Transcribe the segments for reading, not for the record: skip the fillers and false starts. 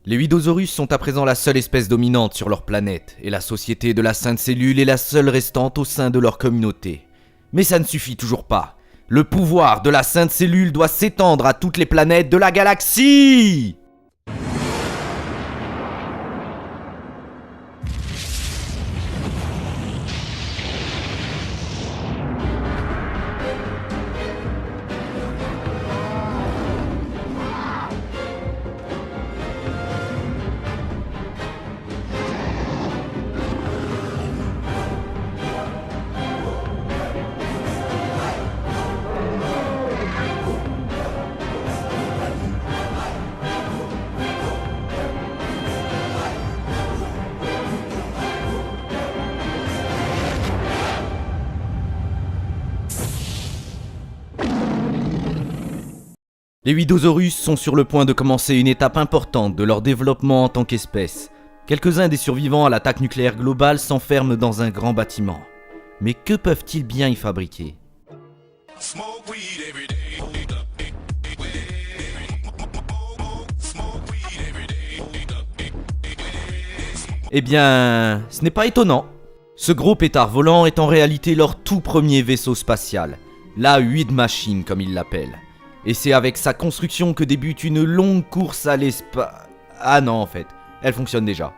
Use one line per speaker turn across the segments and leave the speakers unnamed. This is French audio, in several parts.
Les Widosaurus sont à présent la seule espèce dominante sur leur planète, et la société de la Sainte Cellule est la seule restante au sein de leur communauté. Mais ça ne suffit toujours pas. Le pouvoir de la Sainte Cellule doit s'étendre à toutes les planètes de la galaxie! Les Widosaurus sont sur le point de commencer une étape importante de leur développement en tant qu'espèce. Quelques-uns des survivants à l'attaque nucléaire globale s'enferment dans un grand bâtiment. Mais que peuvent-ils bien y fabriquer ? Eh bien, ce n'est pas étonnant. Ce gros pétard volant est en réalité leur tout premier vaisseau spatial, la 8 Machine comme ils l'appellent. Et c'est avec sa construction que débute une longue course à l'espace... Ah non en fait, elle fonctionne déjà.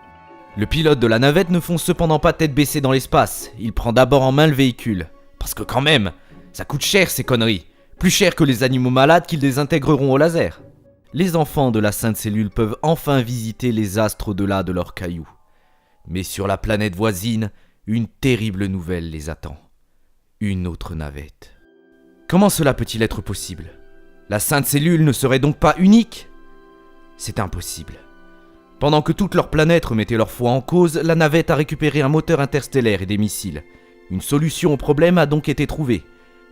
Le pilote de la navette ne fonce cependant pas tête baissée dans l'espace, il prend d'abord en main le véhicule. Parce que quand même, ça coûte cher ces conneries. Plus cher que les animaux malades qu'ils désintégreront au laser. Les enfants de la Sainte Cellule peuvent enfin visiter les astres au-delà de leurs cailloux. Mais sur la planète voisine, une terrible nouvelle les attend. Une autre navette. Comment cela peut-il être possible ? La Sainte Cellule ne serait donc pas unique ? C'est impossible. Pendant que toute leur planète remettait leur foi en cause, la navette a récupéré un moteur interstellaire et des missiles. Une solution au problème a donc été trouvée.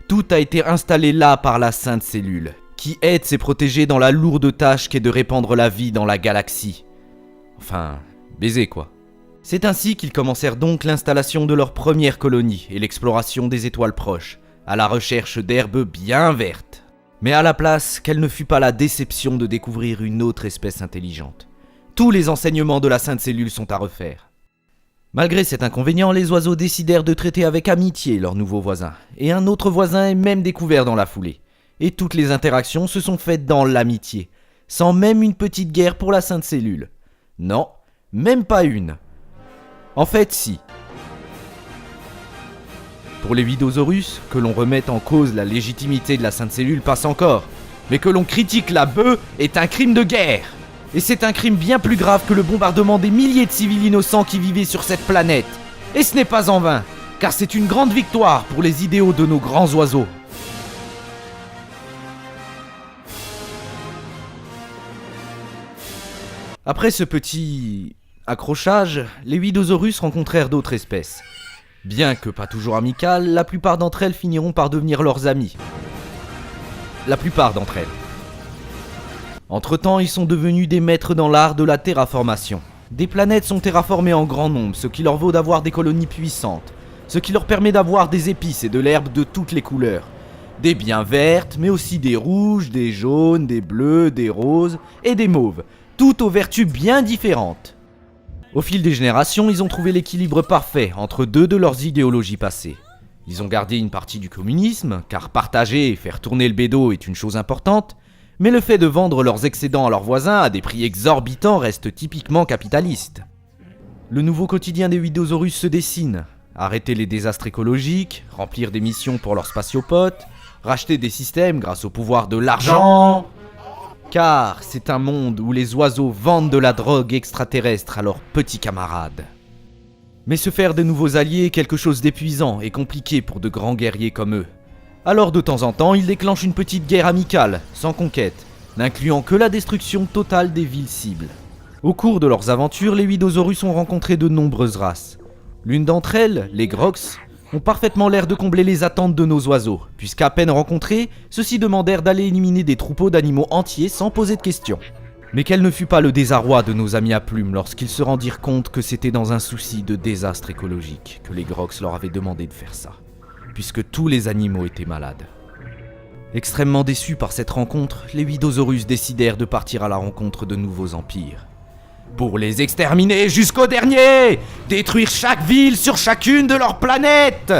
Tout a été installé là par la Sainte Cellule, qui aide ses protégés dans la lourde tâche qu'est de répandre la vie dans la galaxie. Enfin, baiser quoi. C'est ainsi qu'ils commencèrent donc l'installation de leur première colonie et l'exploration des étoiles proches, à la recherche d'herbes bien vertes. Mais à la place, quelle ne fut pas la déception de découvrir une autre espèce intelligente. Tous les enseignements de la Sainte Cellule sont à refaire. Malgré cet inconvénient, les oiseaux décidèrent de traiter avec amitié leurs nouveaux voisins, et un autre voisin est même découvert dans la foulée. Et toutes les interactions se sont faites dans l'amitié, sans même une petite guerre pour la Sainte Cellule. Non, même pas une. En fait, si. Pour les Widosaurus, que l'on remette en cause la légitimité de la Sainte Cellule passe encore, mais que l'on critique la bœuf est un crime de guerre. Et c'est un crime bien plus grave que le bombardement des milliers de civils innocents qui vivaient sur cette planète. Et ce n'est pas en vain, car c'est une grande victoire pour les idéaux de nos grands oiseaux. Après ce petit accrochage, les Widosaurus rencontrèrent d'autres espèces. Bien que pas toujours amicales, la plupart d'entre elles finiront par devenir leurs amis. La plupart d'entre elles. Entre-temps, ils sont devenus des maîtres dans l'art de la terraformation. Des planètes sont terraformées en grand nombre, ce qui leur vaut d'avoir des colonies puissantes, ce qui leur permet d'avoir des épices et de l'herbe de toutes les couleurs. Des bien vertes, mais aussi des rouges, des jaunes, des bleus, des roses et des mauves, toutes aux vertus bien différentes. Au fil des générations, ils ont trouvé l'équilibre parfait entre deux de leurs idéologies passées. Ils ont gardé une partie du communisme, car partager et faire tourner le bédo est une chose importante, mais le fait de vendre leurs excédents à leurs voisins à des prix exorbitants reste typiquement capitaliste. Le nouveau quotidien des Widosaurus se dessine. Arrêter les désastres écologiques, remplir des missions pour leurs spatiopotes, racheter des systèmes grâce au pouvoir de l'argent... Car c'est un monde où les oiseaux vendent de la drogue extraterrestre à leurs petits camarades. Mais se faire de nouveaux alliés est quelque chose d'épuisant et compliqué pour de grands guerriers comme eux. Alors de temps en temps, ils déclenchent une petite guerre amicale, sans conquête, n'incluant que la destruction totale des villes cibles. Au cours de leurs aventures, les Widosaurus ont rencontré de nombreuses races. L'une d'entre elles, les Grox, ont parfaitement l'air de combler les attentes de nos oiseaux, puisqu'à peine rencontrés, ceux-ci demandèrent d'aller éliminer des troupeaux d'animaux entiers sans poser de questions. Mais quel ne fut pas le désarroi de nos amis à plumes lorsqu'ils se rendirent compte que c'était dans un souci de désastre écologique que les Grox leur avaient demandé de faire ça, puisque tous les animaux étaient malades. Extrêmement déçus par cette rencontre, les Widosaurus décidèrent de partir à la rencontre de nouveaux empires. pour les exterminer jusqu'au dernier, détruire chaque ville sur chacune de leurs planètes.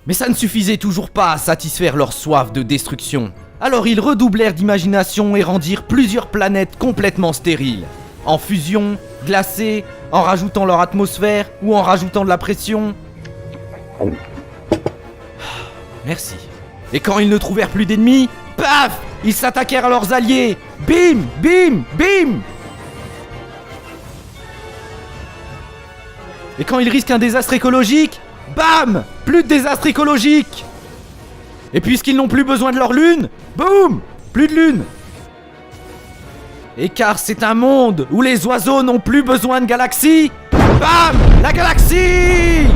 Mais ça ne suffisait toujours pas à satisfaire leur soif de destruction. Alors ils redoublèrent d'imagination et rendirent plusieurs planètes complètement stériles. En fusion, glacées, en rajoutant leur atmosphère ou en rajoutant de la pression. Merci. Et quand ils ne trouvèrent plus d'ennemis, paf, ils s'attaquèrent à leurs alliés. Bim, bim, bim. Et quand ils risquent un désastre écologique, bam, plus de désastre écologique. Et puisqu'ils n'ont plus besoin de leur lune, boum, plus de lune. Et car c'est un monde où les oiseaux n'ont plus besoin de galaxies, bam, la galaxie.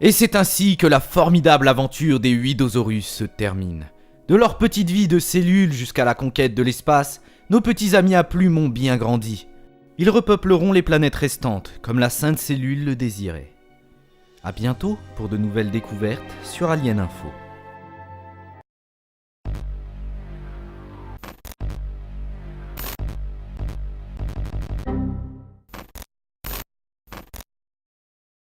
Et c'est ainsi que la formidable aventure des 8 Dosaurus se termine. De leur petite vie de cellules jusqu'à la conquête de l'espace, nos petits amis à plumes ont bien grandi. Ils repeupleront les planètes restantes, comme la Sainte Cellule le désirait. A bientôt pour de nouvelles découvertes sur Alien Info.